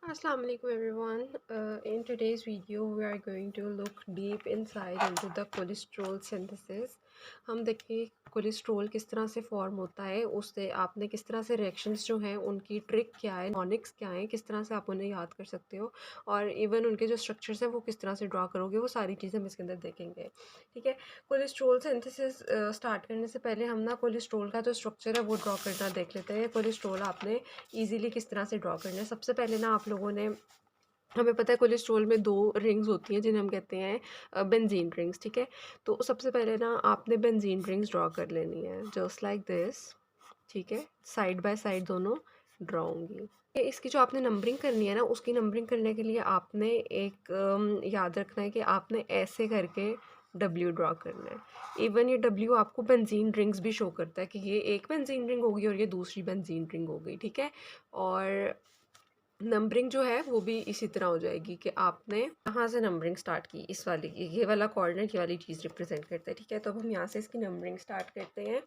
Assalamu alaikum everyone. In today's video we are going to look deep inside into the cholesterol synthesis. हम देखें cholesterol किस तरह से form होता है, उससे आपने किस तरह से रिएक्शंस जो हैं उनकी ट्रिक क्या है, मॉनिक्स क्या है, किस तरह से आप उन्हें याद कर सकते हो और इवन उनके जो स्ट्रक्चर्स हैं वो किस तरह से ड्रा करोगे, वो सारी चीज़ें हम इसके अंदर देखेंगे। ठीक है। कोलेस्ट्रॉल सिंथेसिस स्टार्ट करने से पहले हम ना कोलेस्ट्रॉल का जो स्ट्रक्चर है वो ड्रा करना देख लेते हैं। कोलेस्ट्रॉल आपने ईजिली किस तरह से ड्रा करना है। सबसे पहले ना आप लोगों ने, हमें पता है कोलेस्ट्रॉल में दो रिंग्स होती हैं जिन्हें हम कहते हैं बेंजीन रिंग्स। ठीक है। तो सबसे पहले ना आपने बेंजीन रिंग्स ड्रा कर लेनी है जस्ट लाइक दिस। ठीक है। साइड बाय साइड दोनों ड्रा होंगी। इसकी जो आपने नंबरिंग करनी है ना, उसकी नंबरिंग करने के लिए आपने एक याद रखना है कि आपने ऐसे करके डब्ल्यू ड्रा करना है। इवन ये डब्ल्यू आपको बेंजीन रिंग्स भी शो करता है कि ये एक बेंजीन रिंग होगी और ये दूसरी बेंजीन रिंग हो गई। ठीक है। और नंबरिंग जो है वो भी इसी तरह हो जाएगी कि आपने यहाँ से नंबरिंग स्टार्ट की, इस वाली, ये वाला कॉर्नर ये वाली चीज़ रिप्रेजेंट करता है। ठीक है। तो अब हम यहाँ से इसकी नंबरिंग स्टार्ट करते हैं।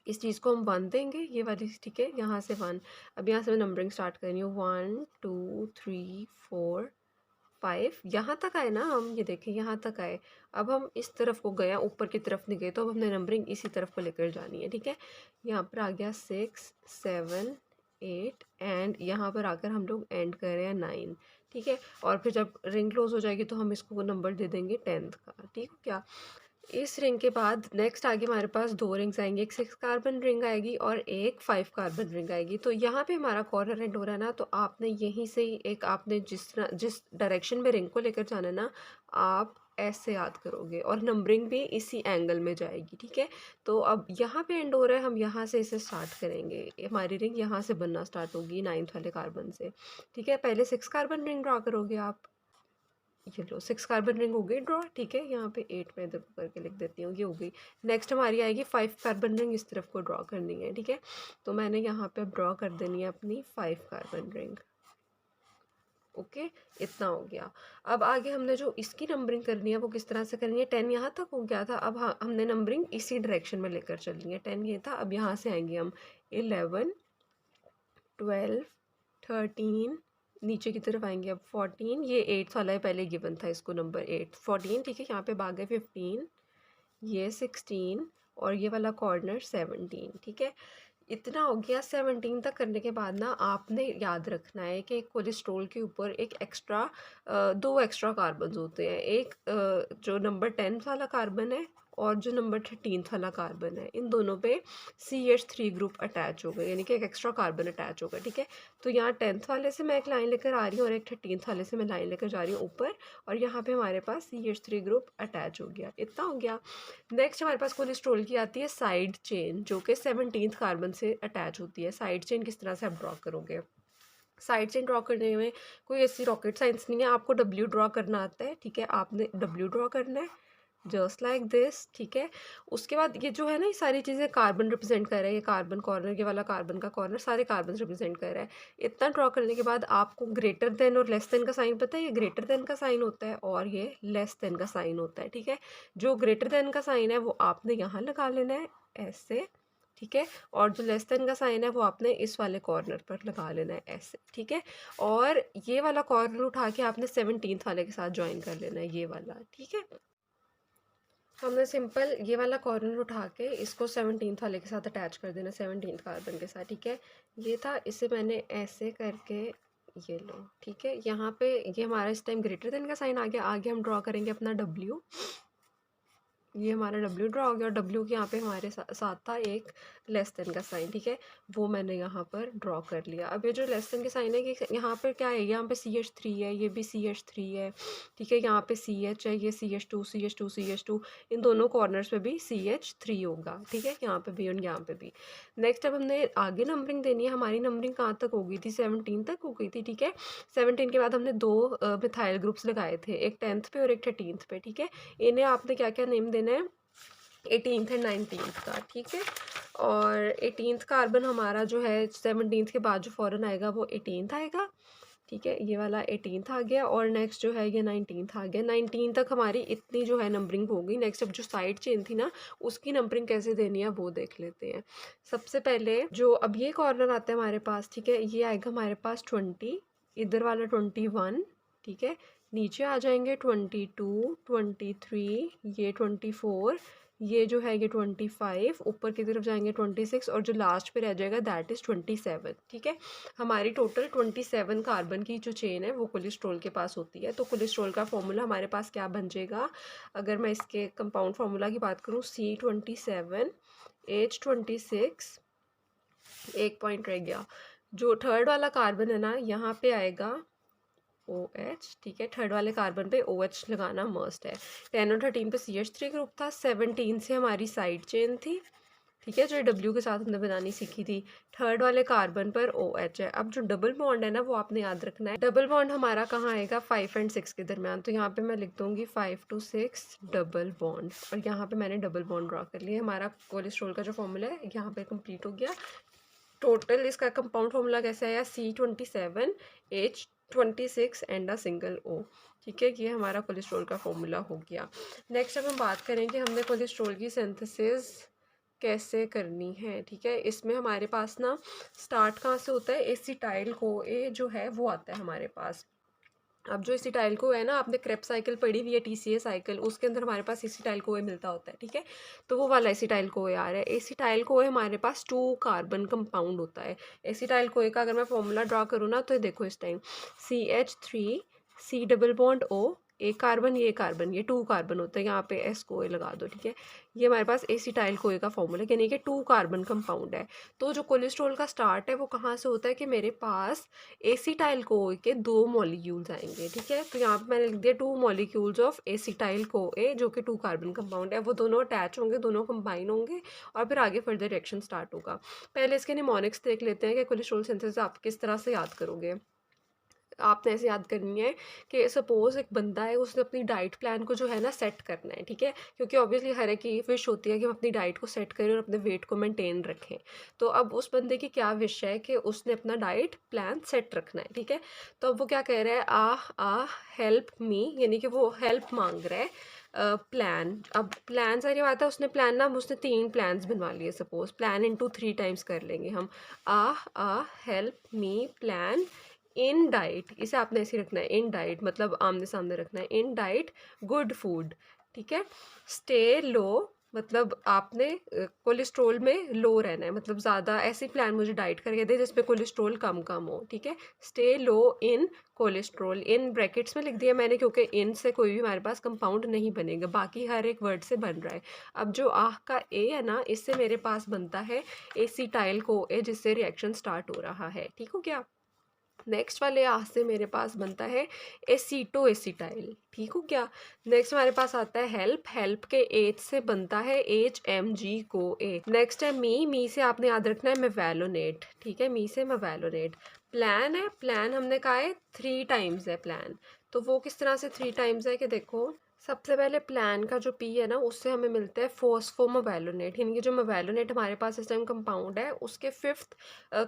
इस चीज़ को हम 1 देंगे, ये वाली। ठीक है। यहाँ से 1। अब यहाँ से मैं नंबरिंग स्टार्ट करनी हूँ। 1 2 3 4 5। यहाँ तक आए ना हम, ये देखें यहाँ तक आए। अब हम इस तरफ को गए, ऊपर की तरफ नहीं गए, तो अब हमने नंबरिंग इसी तरफ को लेकर जानी है। ठीक है। यहाँ पर आ गया 6 7 8 एंड यहाँ पर आकर हम लोग एंड कर रहे हैं 9। ठीक है। और फिर जब रिंग क्लोज हो जाएगी तो हम इसको नंबर दे देंगे 10th का। ठीक है क्या। इस रिंग के बाद नेक्स्ट आगे हमारे पास 2 रिंग्स आएंगी, एक 6 कार्बन रिंग आएगी और एक 5 कार्बन रिंग आएगी। तो यहाँ पे हमारा कॉर्नर एंड हो रहा है ना, तो आपने यहीं से ही एक, आपने जिस डायरेक्शन में रिंग को लेकर जाना है ना, आप ऐसे याद करोगे और नंबरिंग भी इसी एंगल में जाएगी। ठीक है। तो अब यहाँ पे एंड हो रहा है, हम यहाँ से इसे स्टार्ट करेंगे। हमारी रिंग यहाँ से बनना स्टार्ट होगी 9th वाले कार्बन से। ठीक है। पहले 6 कार्बन रिंग ड्रा करोगे आप। ये लो 6 कार्बन रिंग हो गई ड्रॉ। ठीक है। यहाँ पे 8 मैं इधर को करके लिख देती हूँ, ये हो गई। नेक्स्ट हमारी आएगी 5 कार्बन रिंग, इस तरफ को ड्रॉ करनी है। ठीक है। तो मैंने यहाँ पे ड्रॉ कर देनी है अपनी 5 कार्बन रिंग। ओके। इतना हो गया। अब आगे हमने जो इसकी नंबरिंग करनी है वो किस तरह से करनी है। 10 यहाँ तक हो गया था। अब हमने नंबरिंग इसी डायरेक्शन में लेकर चलनी है। 10 ये था। अब यहाँ से आएंगे हम 11 12 13, नीचे की तरफ आएंगे अब 14। ये 8th वाला है, पहले गिवन था इसको नंबर 8 14। ठीक है। यहाँ पे भाग गए 15, ये 16 और ये वाला कॉर्नर 17। ठीक है। इतना हो गया। 17 तक करने के बाद ना आपने याद रखना है कि कोलेस्ट्रॉल के ऊपर एक एक्स्ट्रा, दो एक्स्ट्रा कार्बन होते हैं। एक जो नंबर 10 वाला कार्बन है और जो नंबर 13 वाला कार्बन है, इन दोनों पे CH3 ग्रुप अटैच हो गए, यानी कि एक एक्स्ट्रा कार्बन अटैच होगा। ठीक है। तो यहाँ 10th वाले से मैं एक लाइन लेकर आ रही हूँ और एक 13th वाले से मैं लाइन लेकर जा रही हूँ ऊपर, और यहाँ पे हमारे पास CH3 ग्रुप अटैच हो गया। इतना हो गया। नेक्स्ट हमारे पास कोलेस्ट्रॉल की आती है साइड चेन, जो कि 17th कार्बन से अटैच होती है। साइड चेन किस तरह से आप ड्रॉ करोगे। साइड चेन ड्रॉ करने में कोई ऐसी रॉकेट साइंस नहीं है, आपको डब्ल्यू ड्रॉ करना आता है। ठीक है। आपने डब्ल्यू ड्रॉ करना है जस्ट लाइक दिस। ठीक है। उसके बाद ये जो है ना, ये सारी चीज़ें कार्बन रिप्रेजेंट कर रहा है। ये कार्बन कॉर्नर, ये वाला कार्बन का कॉर्नर, सारे कार्बन रिप्रेजेंट कर रहा है। इतना ड्रॉ करने के बाद आपको ग्रेटर देन और लेस देन का साइन पता है। ये ग्रेटर देन का साइन होता है और ये लेस देन का साइन होता है। ठीक है। जो ग्रेटर देन का साइन है वो आपने यहाँ लगा लेना है ऐसे। ठीक है। और जो लेस देन का साइन है वो आपने इस वाले कॉर्नर पर लगा लेना है ऐसे। ठीक है। और ये वाला कॉर्नर उठा के आपने 17th वाले के साथ ज्वाइन कर लेना है, ये वाला। ठीक है। हमने सिंपल ये वाला कॉर्नर उठा के इसको 17th वाले के साथ अटैच कर देना, 17th कार्बन के साथ। ठीक है। ये था, इसे मैंने ऐसे करके, ये लो। ठीक है। यहाँ पे ये हमारा इस टाइम ग्रेटर देन का साइन आ गया। आगे हम ड्रॉ करेंगे अपना डब्ल्यू। ये हमारा डब्ल्यू ड्रॉ हो गया और डब्ल्यू के यहाँ पे हमारे साथ था एक लेस देन का साइन। ठीक है। वो मैंने यहाँ पर ड्रॉ कर लिया। अब ये जो लेस देन के साइन है, कि यहाँ पर क्या है, यहाँ पे CH3 है, ये भी CH3 है। ठीक है। यहाँ पे CH है, ये CH2 CH2 CH2, इन दोनों कॉर्नर्स पे भी CH3 होगा। ठीक है। यहाँ पे भी और यहाँ पे भी। नेक्स्ट अब हमने आगे नंबरिंग देनी है। हमारी नंबरिंग कहाँ तक हो गई थी, 17 तक हो गई थी। ठीक है। 17 के बाद हमने दो मिथाइल ग्रुप्स लगाए थे, एक 10th पे और एक 13th पे। ठीक है। इन्हें आपने क्या क्या नेम देना है, 18th एंड 19th का। ठीक है। और 18th कार्बन हमारा जो है 17th के बाद जो फ़ौरन आएगा वो 18th आएगा। ठीक है। ये वाला 18th आ गया और नेक्स्ट जो है ये 19th आ गया। 19 तक हमारी इतनी जो है नंबरिंग हो गई। नेक्स्ट अब जो साइड चेन थी ना, उसकी नंबरिंग कैसे देनी है वो देख लेते हैं। सबसे पहले जो अब ये कॉर्नर आता है हमारे पास, ठीक है, ये आएगा हमारे पास 20, इधर वाला 21, ठीक है। नीचे आ जाएंगे 22, 23, ये 24, ये जो है ये 25, ऊपर की तरफ जाएंगे 26, और जो लास्ट पे रह जाएगा दैट इज़ 27, ठीक है। हमारी टोटल 27 कार्बन की जो चेन है वो कोलेस्ट्रॉल के पास होती है। तो कोलेस्ट्रॉल का फॉर्मूला हमारे पास क्या बन जाएगा, अगर मैं इसके कंपाउंड फार्मूला की बात करूँ, C27, H26, एक पॉइंट रह गया। जो थर्ड वाला कार्बन है ना, यहाँ पे आएगा OH, ठीक है। थर्ड वाले कार्बन पे OH लगाना मस्ट है। 10 और 13 पे CH3 ग्रुप था, 17 से हमारी साइड चेन थी, ठीक है, जो W के साथ हमने बनानी सीखी थी। थर्ड वाले कार्बन पर OH है। अब जो डबल बॉन्ड है ना वो आपने याद रखना है। डबल बॉन्ड हमारा कहाँ आएगा, 5 और 6 के दरमियान। तो यहाँ पे मैं लिख दूँगी 5 to 6 डबल बॉन्ड, और यहाँ पे मैंने डबल बॉन्ड ड्रॉ कर लिया। हमारा कोलेस्ट्रॉल का जो फॉर्मूला है यहाँ पे कंप्लीट हो गया। टोटल इसका कंपाउंड फॉर्मूला कैसे आया, C27, H26 and a single O, ठीक है। ये हमारा कोलेस्ट्रॉल का फॉर्मूला हो गया। नेक्स्ट अब हम बात करेंगे हमने कोलेस्ट्रॉल की सिंथेसिस कैसे करनी है, ठीक है। इसमें हमारे पास ना स्टार्ट कहाँ से होता है, एसिटाइल CoA जो है वो आता है हमारे पास। अब जो एसिटाइल को है ना, आपने क्रेब साइकिल पढ़ी हुई है, TCA साइकिल, उसके अंदर हमारे पास एसिटाइल कोए मिलता होता है, ठीक है। तो वो वाला एसिटाइल कोए आ रहा है। एसिटाइल कोए हमारे पास 2 कार्बन कंपाउंड होता है। एसिटाइल कोए का अगर मैं फॉर्मूला ड्रॉ करूँ ना, तो देखो इस time CH3, C double bond O, एक कार्बन, ये कार्बन, ये 2 कार्बन होता है। यहाँ पे S कोए लगा दो, ठीक है। ये हमारे पास एसिटाइल कोए का फॉर्मूला, यानी कि 2 कार्बन कंपाउंड है। तो जो कोलेस्ट्रॉल का स्टार्ट है वो कहाँ से होता है कि मेरे पास एसिटाइल कोए के 2 मॉलिक्यूल्स आएंगे, ठीक है। तो यहाँ पे मैंने लिख दिया 2 मॉलिक्यूल्स ऑफ एसिटाइल कोए, जो कि 2 कार्बन कंपाउंड है। वो दोनों अटैच होंगे, दोनों कंबाइन होंगे, और फिर आगे फर्दर रिएक्शन स्टार्ट होगा। पहले इसके निमोनिक्स देख लेते हैं कि कोलेस्ट्रॉल सिंथेसिस आप किस तरह से याद करोगे। आपने ऐसे याद करनी है कि सपोज एक बंदा है, उसने अपनी डाइट प्लान को जो है ना सेट करना है, ठीक है। क्योंकि ऑब्वियसली हर एक की विश होती है कि हम अपनी डाइट को सेट करें और अपने वेट को मेंटेन रखें। तो अब उस बंदे की क्या विश है कि उसने अपना डाइट प्लान सेट रखना है, ठीक है। तो अब वो क्या कह रहा है, आ हेल्प मी, यानी कि वो हेल्प मांग रहा है। प्लान, अब प्लान सारी बात है, उसने प्लान ना, उसने 3 प्लान्स बनवा लिए। सपोज प्लान इनटू 3 टाइम्स कर लेंगे हम। आ help me plan in diet, इसे आपने ऐसे रखना है, इन डाइट मतलब आमने सामने रखना है, इन डाइट गुड फूड, ठीक है। स्टे लो, मतलब आपने कोलेस्ट्रोल में लो रहना है, मतलब ज़्यादा ऐसी प्लान मुझे डाइट करके दे जिसमें कोलेस्ट्रोल कम कम हो, ठीक है। Stay low in cholesterol, in brackets में लिख दिया मैंने, क्योंकि इन से कोई भी हमारे पास कंपाउंड नहीं बनेगा, बाकी हर एक वर्ड से बन रहा है। अब जो आह का ए है ना, इससे मेरे पास बनता है एसिटाइल को ए, जिससे रिएक्शन स्टार्ट हो रहा है, ठीक हो गया। नेक्स्ट वाले आह से मेरे पास बनता है एसीटो एसिटाइल, ठीक हो क्या। नेक्स्ट हमारे पास आता है हेल्प, हेल्प के एच से बनता है HMG को ए। नेक्स्ट है मी से आपने याद रखना है मेवेलोनेट, ठीक है, मी से मेवेलोनेट। प्लान है, प्लान हमने कहा है 3 टाइम्स है प्लान। तो वो किस तरह से 3 टाइम्स है कि देखो, सबसे पहले प्लान का जो पी है ना, उससे हमें मिलता है फोस्फोमोवेलोनेट, यानी कि जो मोवेलोनेट हमारे पास इस टाइम कंपाउंड है, उसके 5th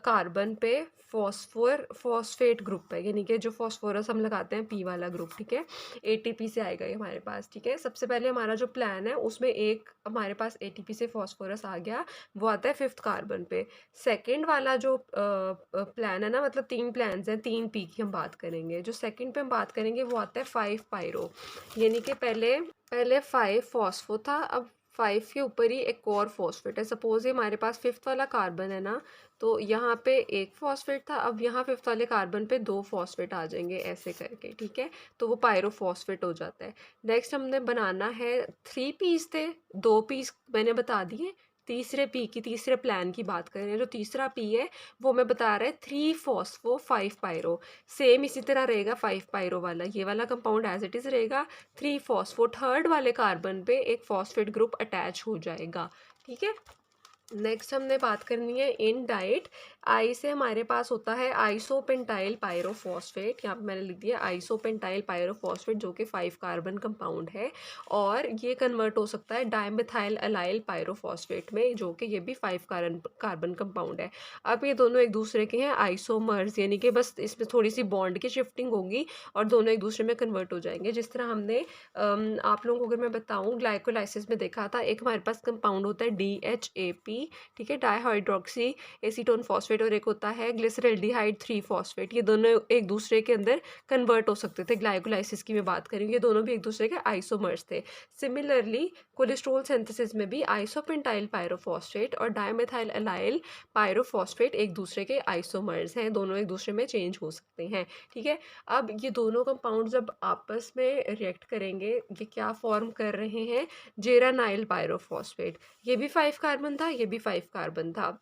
कार्बन पे फॉस्फेट ग्रुप है, यानी कि जो फॉस्फोरस हम लगाते हैं पी वाला ग्रुप, ठीक है। ATP से आएगा ये हमारे पास, ठीक है। सबसे पहले हमारा जो प्लान है उसमें एक हमारे पास ATP से फॉस्फोरस आ गया, वो आता है 5th कार्बन पे। सेकंड वाला जो प्लान है ना, मतलब 3 प्लान्स हैं, 3 पी की हम बात करेंगे। जो सेकंड पे हम बात करेंगे वो आता है 5 पायरो, यानी कि पहले पहले 5 फॉस्फो था, अब 5 के ऊपर ही एक और फॉस्फेट है। सपोज ये हमारे पास 5th वाला कार्बन है ना, तो यहाँ पे एक फॉस्फेट था, अब यहाँ 5th वाले कार्बन पे 2 फॉस्फेट आ जाएंगे ऐसे करके, ठीक है। तो वो पायरोफॉस्फेट हो जाता है। नेक्स्ट हमने बनाना है, 3 पीस थे, 2 पीस मैंने बता दिए। तीसरे पी की, तीसरे प्लान की बात करें, जो तीसरा पी है वो हमें बता रहा है 3 फॉस्फो 5 पायरो। सेम इसी तरह रहेगा 5 पायरो वाला, ये वाला कंपाउंड एज इट इज़ रहेगा। 3 फॉस्फो, थर्ड वाले कार्बन पे एक फॉस्फेट ग्रुप अटैच हो जाएगा, ठीक है। नेक्स्ट हमने बात करनी है इन डाइट। आई से हमारे पास होता है आइसोपेंटाइल पायरोफॉस्फेट, यहाँ पे मैंने लिख दिया आइसोपेंटाइल पायरोफॉस्फेट, जो कि 5 कार्बन कंपाउंड है, और ये कन्वर्ट हो सकता है डाइमेथाइल अलाइल पायरोफॉस्फेट में, जो कि ये भी 5 कार्बन कंपाउंड है। अब ये दोनों एक दूसरे के हैं आइसोमर्स, यानी कि बस इसमें थोड़ी सी बॉन्ड की शिफ्टिंग होगी और दोनों एक दूसरे में कन्वर्ट हो जाएंगे। जिस तरह हमने आप लोगों को अगर मैं बताऊँ ग्लाइकोलाइसिस में देखा था, एक हमारे पास कंपाउंड होता है DHAP, ठीक है, डाईहाइड्रोक्सी एसीटोन फॉस्फेट फॉस्फेट और एक होता है ग्लिसरल्डिहाइड 3 फॉस्फेट। ये दोनों एक दूसरे के अंदर कन्वर्ट हो सकते थे। ग्लाइकोलाइसिस की मैं बात करूँगी, ये दोनों भी एक दूसरे के आइसोमर्स थे। सिमिलरली कोलेस्ट्रॉल सिंथेसिस में भी आइसोपेंटाइल पायरोफॉस्फेट और डायमेथाइल एलाइल पायरोफॉस्फेट एक दूसरे के आइसोमर्स हैं, दोनों एक दूसरे में चेंज हो सकते हैं। ठीक है, अब ये दोनों कंपाउंड जब आपस में रिएक्ट करेंगे, ये क्या फॉर्म कर रहे हैं? जेरानाइल पायरोफॉस्फेट। ये भी 5 कार्बन था, ये भी 5 कार्बन था।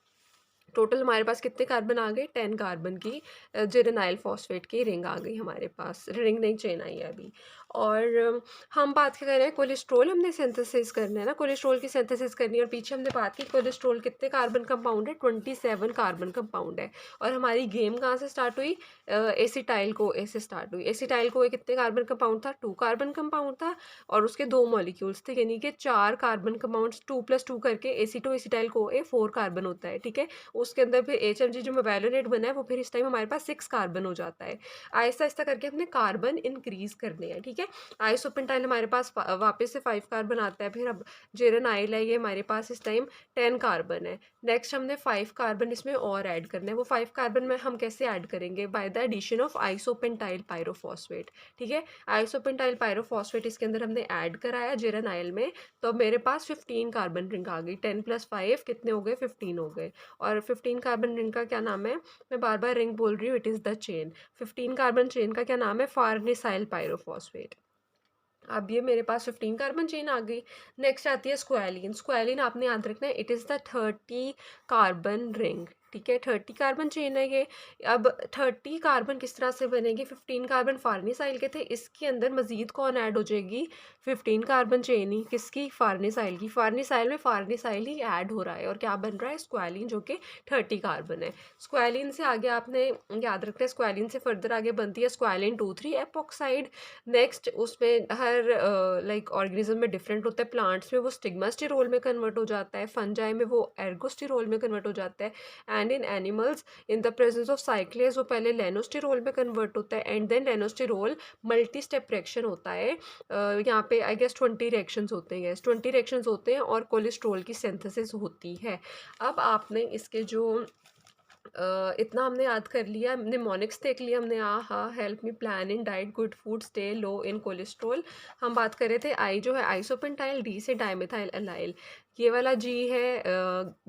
टोटल हमारे पास कितने कार्बन आ गए? 10 कार्बन की जेरेनाइल फॉस्फेट की रिंग आ गई हमारे पास। रिंग नहीं, चेन आई है अभी। और हम बात क्या कर रहे हैं? कोलेस्ट्रॉल हमने सिंथेसिस करना है ना, कोलेस्ट्रॉल की सिंथेसिस करनी है। और पीछे हमने बात की कोलेस्ट्रॉल कितने कार्बन कंपाउंड है? 27 कार्बन कंपाउंड है। और हमारी गेम कहाँ से स्टार्ट हुई? एसिटाइल को ए से स्टार्ट हुई। एसिटाइल को ए कितने कार्बन कंपाउंड था? 2 कार्बन कंपाउंड था और उसके 2 मॉलिक्यूल्स थे, यानी कि 4 कार्बन कंपाउंड्स 2 + 2 करके एसीटो एसिटाइल को ए 4 कार्बन होता है। ठीक है, उसके अंदर फिर HMG जो मेवालोनेट बना है वो फिर इस टाइम हमारे पास 6 कार्बन हो जाता है। आहिस्ता आहिस्ता करके हमने कार्बन इंक्रीज करने हैं। ठीक है, आइसोपेंटाइल हमारे पास वापस से 5 कार्बन आता है। फिर अब जेरेनाइल है, ये हमारे पास इस टाइम 10 कार्बन है। नेक्स्ट हमने 5 कार्बन इसमें और ऐड करना है। वो 5 कार्बन में हम कैसे ऐड करेंगे? By the addition of isopentenyl pyrophosphate. ठीक है, आइसोपेंटाइल पायरोफॉस्फेट इसके अंदर हमने ऐड कराया जेरेनाइल में, तो अब मेरे पास 15 कार्बन रिंग आ गई। 10 + 5 कितने हो गए? 15 हो गए। और 15 कार्बन रिंग का क्या नाम है? मैं बार बार रिंग बोल रही हूँ, it is the chain. 15 carbon chain का क्या नाम है? फार्नेसाइल पायरोफॉस्फेट। अब ये मेरे पास 15 कार्बन चेन आ गई। नेक्स्ट आती है स्क्वालिन। स्क्वालिन आपने याद रखना है, it is the 30 carbon ring. ठीक है, 30 कार्बन चेन है ये। अब 30 कार्बन किस तरह से बनेगी? 15 कार्बन फार्नेसाइल के थे, इसके अंदर मजीद कौन ऐड हो जाएगी? 15 कार्बन चेन ही। किसकी? फार्नेसाइल की। फार्नेसाइल में फार्नेसाइल ही ऐड हो रहा है और क्या बन रहा है? स्क्वालिन, जो कि 30 कार्बन है। स्क्वालिन से आगे आपने याद रखना है, स्क्वालिन से फर्दर आगे बनती है स्क्वालिन 2,3 एपोक्साइड। नेक्स्ट उसमें हर लाइक ऑर्गेनिज्म में डिफरेंट होता है। प्लांट्स में वो स्टिग्मास्टिरोल में कन्वर्ट हो जाता है, फंजाई में वो एर्गोस्टिरोल में कन्वर्ट हो जाता है, and in animals in the presence of cyclase वो पहले लेनोस्टिरोल में कन्वर्ट होता है and then lanosterol multi step reaction होता है। यहाँ पे आई गेस 20 रिएक्शंस होते हैं, 20 रिएक्शंस होते हैं और कोलेस्ट्रॉल की सिंथेसिस होती है। अब आपने इसके जो इतना हमने याद कर लिया, निमोनिक्स देख लिया हमने। हाँ, help me plan in diet, good food, stay low in cholesterol. हम बात कर रहे थे आई जो है आइसोपेंटाइल, डी से डायमेथाइल एलाइल। ये वाला जी है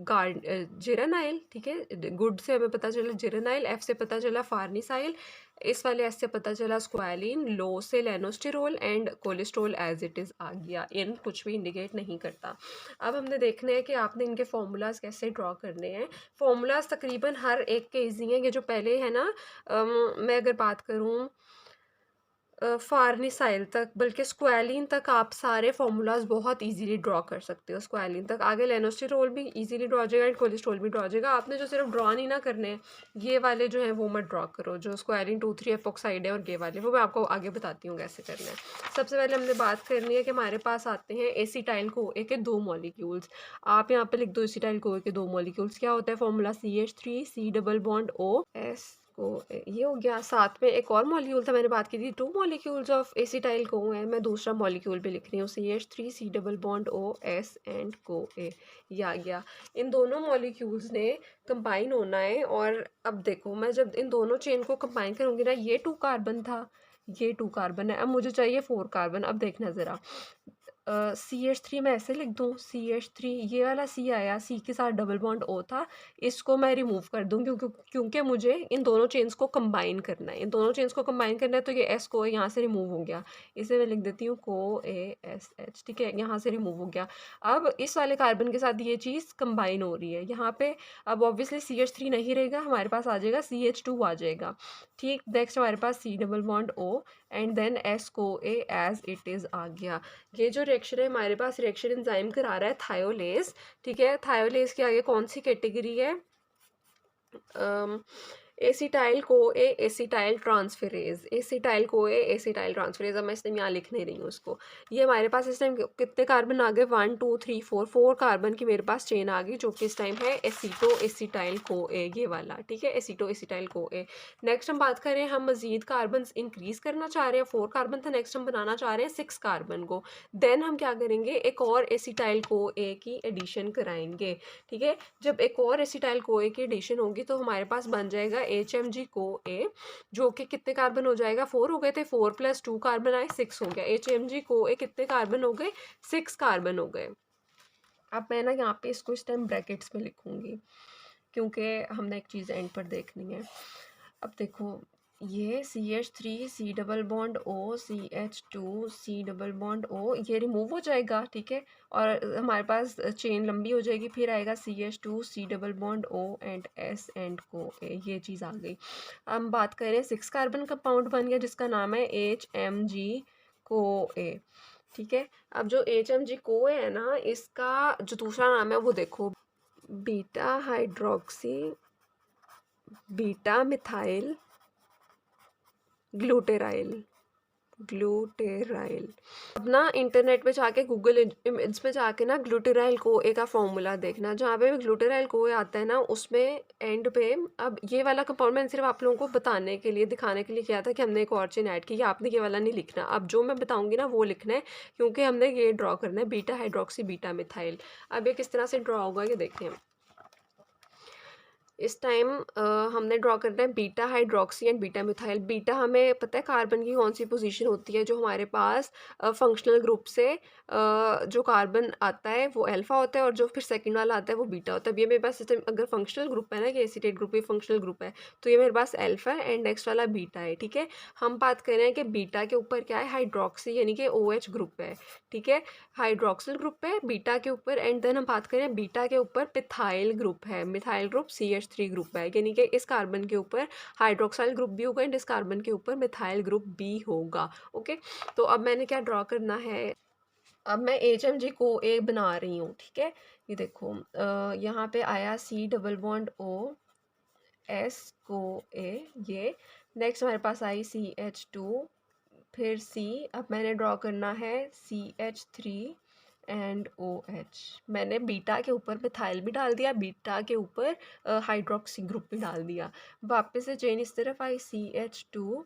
जिरानाइल। ठीक है, गुड से हमें पता चला जिरानाइल, एफ से पता चला फार्निसाइल, इस वाले एस से पता चला स्क्वालिन, लो से lanosterol and cholesterol as it is आ गया। इन कुछ भी इंडिकेट नहीं करता। अब हमने देखना है कि आपने इनके फॉर्मूलाज कैसे ड्रॉ करने हैं। फॉर्मूलाज तकरीबन हर एक के ईजी हैं। ये जो पहले है ना, मैं अगर बात करूँ फार्निसाइल तक, बल्कि स्क्वालिन तक आप सारे फार्मूलाज बहुत इजीली ड्रॉ कर सकते हो। स्क्वालिन तक आगे लेनोस्टिरोल भी इजीली ड्रॉ हो जाएगा एंड कोलेस्ट्रॉल भी ड्रॉ हो जाएगा। आपने जो सिर्फ ड्रॉ नहीं ना करने हैं, ये वाले जो हैं वो मत ड्रॉ करो, जो स्क्वालिन 2,3 एपोक्साइड है और ये वाले, वो मैं आपको आगे बताती हूँ कैसे करना है। सबसे पहले हमने बात करनी है कि हमारे पास आते हैं एसिटाइल कोए के 2 मॉलिक्यूल्स। आप यहाँ पे लिख दो एसिटाइल कोए के 2 मॉलिक्यूल्स। क्या होता है formula? CH3 C double bond O S को ये हो गया। साथ में एक और मॉलिक्यूल था, मैंने बात की थी 2 मॉलिक्यूल्स ऑफ एसिटाइल को है, मैं दूसरा मॉलिक्यूल भी लिख रही हूँ CH3 C double bond O S and को ए। ये आ गया। इन दोनों मॉलिक्यूल्स ने कंबाइन होना है। और अब देखो, मैं जब इन दोनों चेन को कंबाइन करूँगी ना, ये 2 कार्बन था, ये 2 कार्बन है, अब मुझे चाहिए 4 कार्बन। अब देखना ज़रा, CH3 मैं ऐसे लिख दूँ, CH3, ये वाला C आया, C के साथ डबल बॉन्ड O था, इसको मैं रिमूव कर दूँ क्योंकि मुझे इन दोनों चेन्स को कंबाइन करना है। इन दोनों चेन्स को कंबाइन करना है, तो ये S को यहाँ से रिमूव हो गया, इसे मैं लिख देती हूँ को ASH। ठीक है, यहाँ से रिमूव हो गया। अब इस वाले कार्बन के साथ ये चीज़ कंबाइन हो रही है यहाँ पे। अब ऑब्वियसली CH3 नहीं रहेगा, हमारे पास आ जाएगा CH2 आ जाएगा। ठीक, नेक्स्ट हमारे पास C double bond O and then S को A एज इट इज़ आ गया। ये जो रिएक्शन है हमारे पास, रिएक्शन एंजाइम करा रहा है थायोलेज। ठीक है, थायोलेज के आगे कौन सी कैटेगरी है? एसिटाइल को ए एसिटाइल ट्रांसफेरेज, एसिटाइल को ए एसिटाइल ट्रांसफेरेज। अब मैं इस टाइम यहाँ लिख नहीं रही हूँ उसको। ये हमारे पास इस टाइम कितने कार्बन आ गए, 1 2 3 4, 4 कार्बन की मेरे पास चेन आ गई, जो कि इस टाइम है एसीटो एसिटाइल को ए, ये वाला, ठीक है, एसीटो एसिटाइल को ए। नेक्स्ट हम बात करें, हम मजीद कार्बन इंक्रीज करना चाह रहे हैं, 4 कार्बन था, नेक्स्ट हम बनाना चाह रहे हैं 6 कार्बन को। देन हम क्या करेंगे, एक और एसिटाइल को ए की एडिशन कराएंगे, ठीक है। जब एक और एसिटाइल को ए की एडिशन होगी तो हमारे पास बन जाएगा HMG को ए, जो कि कितने कार्बन हो जाएगा, 4 हो गए थे, 4 + 2 कार्बन आए, 6 हो गया। HMG को ए कितने कार्बन हो गए, 6 कार्बन हो गए। अब मैं ना यहाँ पे इसको इस टाइम ब्रैकेट्स में लिखूंगी, क्योंकि हमने एक चीज़ एंड पर देखनी है। अब देखो, ये CH3 C double bond O CH2 C double bond O, ये रिमूव हो जाएगा, ठीक है, और हमारे पास चेन लंबी हो जाएगी। फिर आएगा CH2 C double bond O and S and को A, ये चीज़ आ गई। हम बात करें 6 कार्बन कंपाउंड बन गया जिसका नाम है HMG को A, ठीक है। अब जो HMG को A है ना, इसका जो दूसरा नाम है वो देखो, बीटा हाइड्रोक्सी बीटा मिथाइल ग्लूटेराइल, ग्लूटेराइल। अब ना इंटरनेट पे जाके गूगल इमेज पे जाके ना ग्लूटेराइल को ए का फॉर्मूला देखना, जहाँ पे भी ग्लूटेराइल को ए आता है ना उसमें एंड पे, अब ये वाला कंपाउंड मैंने सिर्फ आप लोगों को बताने के लिए, दिखाने के लिए किया था कि हमने एक और चेन ऐड की, आपने ये वाला नहीं लिखना। अब जो मैं बताऊंगी ना वो लिखना है, क्योंकि हमने ये ड्रॉ करना है बीटा हाइड्रोक्सी बीटा मिथाइल। अब ये किस तरह से ड्रॉ होगा ये देखें। इस टाइम हमने ड्रॉ करना है beta hydroxy and beta methyl. Beta हमें पता है कार्बन की कौन सी पोजीशन होती है, जो हमारे पास फंक्शनल ग्रुप से जो कार्बन आता है वो अल्फा होता है, और जो फिर सेकंड वाला आता है वो बीटा होता है। अब ये मेरे पास इस टाइम अगर फंक्शनल ग्रुप है ना, कि एसीटेट ग्रुप, ये फंक्शनल ग्रुप है, तो ये मेरे पास अल्फा है एंड नेक्स्ट वाला बीटा है, ठीक है। हम बात कर रहे हैं कि बीटा के ऊपर क्या है, हाइड्रोक्सी यानी कि OH ग्रुप है, ठीक है, हाइड्रोक्सिल ग्रुप है बीटा के ऊपर। एंड देन हम बात करें बीटा के ऊपर मिथाइल ग्रुप है, मिथाइल ग्रुप CH3 ग्रुप है, यानी कि इस कार्बन के ऊपर हाइड्रोक्साइल ग्रुप भी होगा एंड इस कार्बन के ऊपर मिथाइल ग्रुप भी होगा। ओके, तो अब मैंने क्या ड्रॉ करना है, अब मैं HMG को ए बना रही हूँ, ठीक है। ये देखो, यहाँ पे आया C double bond O S को A, ये नेक्स्ट हमारे पास आई CH2, फिर C। अब मैंने ड्रॉ करना है CH3 एंड OH। मैंने बीटा के ऊपर मिथाइल भी डाल दिया, बीटा के ऊपर हाइड्रोक्सी ग्रुप भी डाल दिया। वापस से चेन इस तरफ आई CH2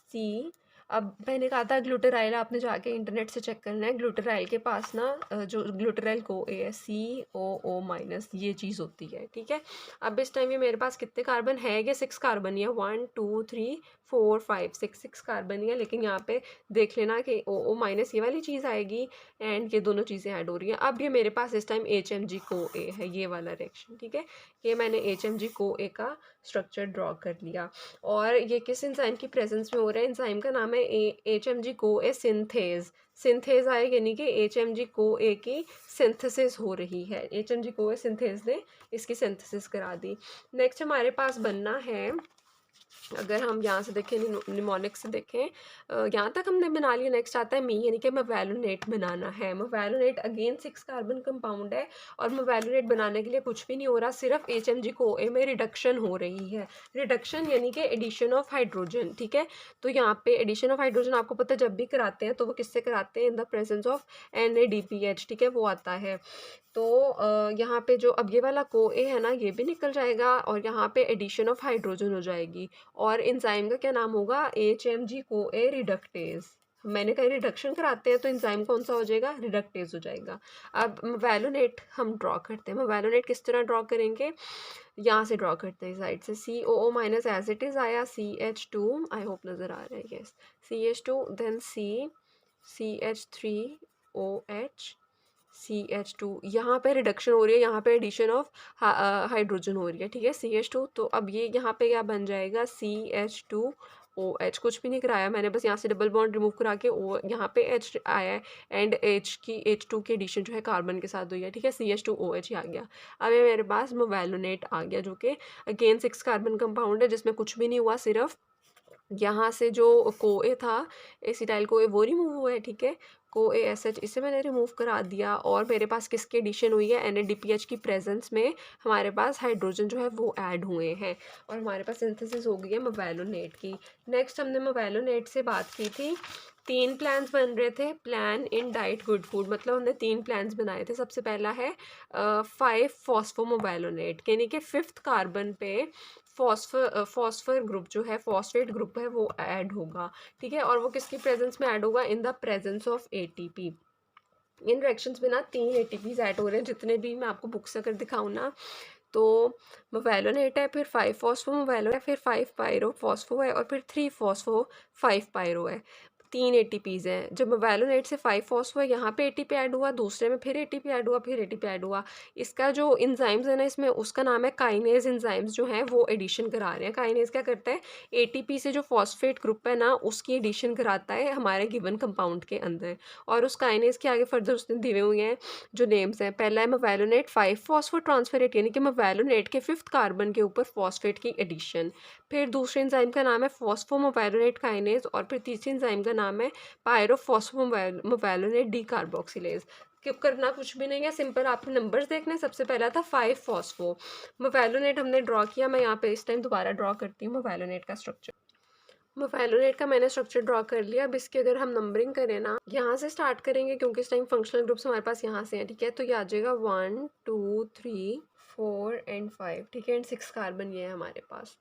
C। अब मैंने कहा था ग्लूटेराइल आपने जाके इंटरनेट से चेक करना है, ग्लूटेराइल के पास ना जो ग्लूटेराइल को ए है COO-, ये चीज़ होती है, ठीक है। अब इस टाइम ये मेरे पास कितने कार्बन है, ये 6 कार्बन ही है, 1 2 3 4 5 6 कार्बन ही है, लेकिन यहाँ पे देख लेना कि OO- ये वाली चीज़ आएगी एंड ये दोनों चीज़ें ऐड हो रही हैं। अब ये मेरे पास इस टाइम HMG को ए है, ये वाला रिएक्शन, ठीक है। ये मैंने HMG को ए का स्ट्रक्चर ड्रॉ कर लिया, और ये किस एंजाइम की प्रेजेंस में हो रहा है, एंजाइम का नाम है HMG को ए सिंथेज। सिंथेज आए यानी कि HMG को ए की सिंथेसिस हो रही है, HMG को ए सिंथेज ने इसकी सिंथेसिस करा दी। नेक्स्ट हमारे पास बनना है, अगर हम यहाँ से देखें, निमोनिक से देखें, यहाँ तक हमने बना लिया। नेक्स्ट आता है मी, यानी कि मेवेलोनेट बनाना है। मेवेलोनेट अगेन 6 कार्बन कंपाउंड है, और मेवेलोनेट बनाने के लिए कुछ भी नहीं हो रहा, सिर्फ HMG को ए में रिडक्शन हो रही है। रिडक्शन यानी कि एडिशन ऑफ हाइड्रोजन, ठीक है। तो यहाँ पे एडिशन ऑफ हाइड्रोजन आपको पता है जब भी कराते हैं तो वो किससे कराते हैं, इन द प्रेजेंस ऑफ NADPH, ठीक है, वो आता है। तो यहाँ पे जो अब ये वाला को ए है ना, ये भी निकल जाएगा, और यहाँ पे एडिशन ऑफ हाइड्रोजन हो जाएगी, और एंजाइम का क्या नाम होगा, HMG को ए रिडक्टेज। मैंने कहा रिडक्शन कराते हैं तो एंजाइम कौन सा हो जाएगा, रिडक्टेज हो जाएगा। अब मेवेलोनेट हम ड्रॉ करते हैं। मेवेलोनेट किस तरह ड्रॉ करेंगे, यहाँ से ड्रॉ करते हैं साइड से, COO- एज इट इज़ आया, CH2, आई होप नज़र आ रहा है, yes, CH2, then CH3OH CH2, यहाँ पे रिडक्शन हो रही है, यहाँ पे एडिशन ऑफ हाइड्रोजन हो रही है, ठीक है, CH2। तो अब ये यहाँ पे क्या बन जाएगा, CH2OH। कुछ भी नहीं कराया मैंने, बस यहाँ से डबल बॉन्ड रिमूव करा के O यहाँ पे H आया है, एंड H2 की एडिशन जो है कार्बन के साथ हुई है, ठीक है, CH2OH ही आ गया। अब ये मेरे पास मेवेलोनेट आ गया, जो कि अगेन 6 कार्बन कंपाउंड है, जिसमें कुछ भी नहीं हुआ, सिर्फ यहाँ से जो को ए था, एसिटाइल को ए, वो रिमूव हुआ है, ठीक है। CoASH इसे मैंने रिमूव करा दिया और मेरे पास किसकी एडिशन हुई है, NADPH की प्रेजेंस में हमारे पास हाइड्रोजन जो है वो ऐड हुए हैं और हमारे पास सिंथेसिस हो गई है मेवेलोनेट की। नेक्स्ट हमने मेवेलोनेट से बात की थी, 3 प्लान्स बन रहे थे, plan in diet good food, मतलब हमने 3 प्लान्स बनाए थे। सबसे पहला है 5 फॉस्फोमोबाइलोनेट, यानी कि 5th कार्बन पे फॉस्फर ग्रुप जो है, फॉस्फेट ग्रुप है वो ऐड होगा, ठीक है। और वो किसकी प्रेजेंस में ऐड होगा, इन the presence of ATP। In reactions में ना 3 ATPs ऐड हो रहे हैं, जितने भी मैं आपको बुक्स अगर दिखाऊँ ना, तो मोवेलोनेट है, फिर 5 फॉस्फो मोवेलो है, फिर 5 पायरो फॉस्फो है और फिर 3 फॉस्फो 5 पायरो है। 3 ATPs हैं। जब मोवेलोनेट से 5 फॉस्फो है, यहाँ पे ATP ऐड हुआ, दूसरे में फिर ATP ऐड हुआ, फिर ATP ऐड हुआ। इसका जो इंजाइम्स है ना इसमें, उसका नाम है काइनेज इंजाइम्स जो हैं वो एडिशन करा रहे हैं। काइनेज क्या करता है, ATP से जो फॉस्फेट ग्रुप है ना उसकी एडिशन कराता है हमारे गिवन कंपाउंड के अंदर। और उस काइनेज के आगे फर्दर उसने दिए हुए हैं जो नेम्स हैं। पहला है मोवेलोनेट 5 फॉस्फो ट्रांसफरेट, यानी कि मोवेलोनेट के 5th कार्बन के ऊपर फॉस्फेट की एडिशन। फिर दूसरे एंजाइम का नाम है फॉस्फोमोवेलोनेट काइनेज और फिर तीसरे एंजाइम का नाम है पायरोफॉस्फोमोवेलोनेट डीकार्बोक्सिलेज। क्यों करना कुछ भी नहीं है, सिंपल आपको नंबर्स देखने। सबसे पहला था 5 फॉस्फो मोवेलोनेट, हमने ड्रॉ किया। मैं यहाँ पे इस टाइम दोबारा ड्रॉ करती हूँ मोवेलोनेट का स्ट्रक्चर। मोफेलोनेट का मैंने स्ट्रक्चर ड्रॉ कर लिया। अब इसकी अगर हम नंबरिंग करें ना, यहाँ से स्टार्ट करेंगे क्योंकि इस टाइम फंक्शनल ग्रुप्स हमारे पास यहाँ से हैं, ठीक है। तो ये आ जाएगा 1 2 3 4 एंड 5, ठीक है, एंड 6 कार्बन ये है हमारे पास।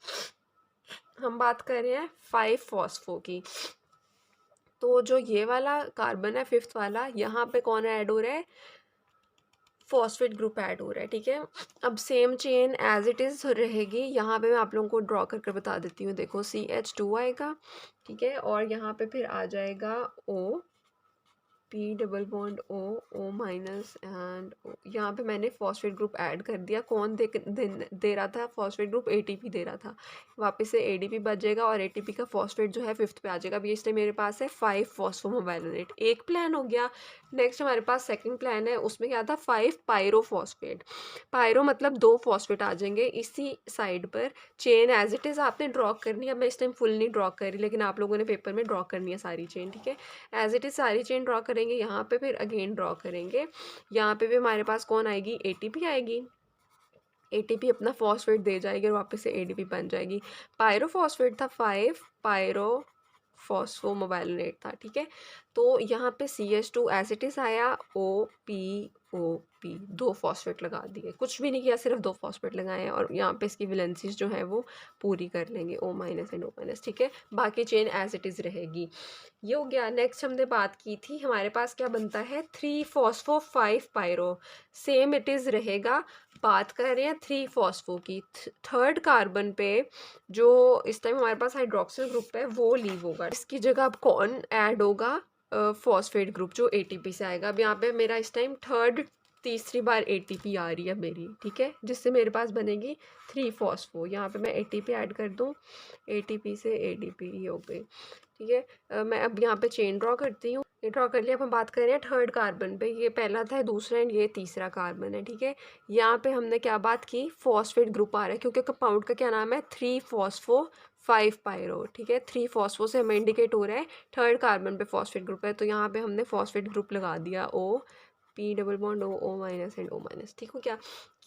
हम बात कर रहे हैं 5 फॉस्फो की, तो जो ये वाला कार्बन है 5th वाला, यहाँ पे कौन ऐड हो रहा है, फॉस्फेट ग्रुप ऐड हो रहा है, ठीक है। अब same chain as it is रहेगी। यहाँ पे मैं आप लोगों को ड्रॉ कर कर बता देती हूँ। देखो CH2 आएगा, ठीक है, और यहाँ पे फिर आ जाएगा O, P double bond O minus and O। यहाँ पे मैंने फॉस्फेट ग्रुप ऐड कर दिया। कौन दे रहा था फॉस्फेट ग्रुप, ATP दे रहा था। वापस से ADP बच जाएगा और ATP का फॉस्फेट जो है 5th पे आ जाएगा। अभी इसलिए मेरे पास है 5 फॉस्फोमोवेलोनेट, एक प्लान हो गया। नेक्स्ट हमारे पास सेकंड प्लान है, उसमें क्या था 5 पायरोफॉस्फेट। पायरो मतलब 2 फॉस्फेट आ जाएंगे इसी साइड पर। चेन एज इट इज़ आपने ड्रॉ करनी है। मैं इस टाइम फुल नहीं ड्रॉ करी, लेकिन आप लोगों ने पेपर में ड्रॉ करनी है सारी चेन, ठीक है। एज इट इज़ सारी चेन ड्रॉ करेंगे, यहाँ पे फिर अगेन ड्रॉ करेंगे। यहाँ पे भी हमारे पास कौन आएगी, ATP आएगी। ATP अपना फॉस्फेट दे जाएगी और वापस से ADP बन जाएगी। पायरोफॉस्फेट था 5 पायरो फॉस्फोमोवेलोनेट था, ठीक है। तो यहाँ पे CH2 एज इट इज़ आया, OP 2 फॉस्फेट लगा दिए, कुछ भी नहीं किया, सिर्फ 2 फॉस्फेट लगाए हैं और यहाँ पे इसकी वैलेंसीज जो है वो पूरी कर लेंगे, O minus and O minus, ठीक है। बाकी चेन एज इट इज़ रहेगी। ये हो गया। नेक्स्ट हमने बात की थी, हमारे पास क्या बनता है 3 phospho 5 pyro, same it is रहेगा। बात कर रहे हैं 3 फॉस्फो की, 3rd कार्बन पे जो इस टाइम हमारे पास हाइड्रोक्सिल ग्रुप है वो लीव होगा। इसकी जगह अब कौन ऐड होगा, फॉस्फेट ग्रुप जो ATP से आएगा। अब यहाँ पे मेरा इस टाइम तीसरी बार ATP आ रही है मेरी, ठीक है, जिससे मेरे पास बनेगी 3 फॉस्फो। यहाँ पे मैं ATP ऐड कर दूँ, ATP से ADP ही हो गई, ठीक है। मैं अब यहाँ पे चेन ड्रॉ करती हूँ। ये ड्रॉ कर लिया। अब हम बात कर रहे हैं 3rd कार्बन पे, ये पहला था, दूसरा एंड ये तीसरा कार्बन है, ठीक है। यहाँ पे हमने क्या बात की, फॉस्फेट ग्रुप आ रहा है क्योंकि कंपाउंड का क्या नाम है 3 फॉस्फो 5 पायरो, ठीक है। 3 फॉस्फो से हमें इंडिकेट हो रहा है 3rd कार्बन पे फॉस्फेट ग्रुप है, तो यहाँ पे हमने फॉस्फेट ग्रुप लगा दिया, P double bond O minus and O minus, ठीक हो क्या।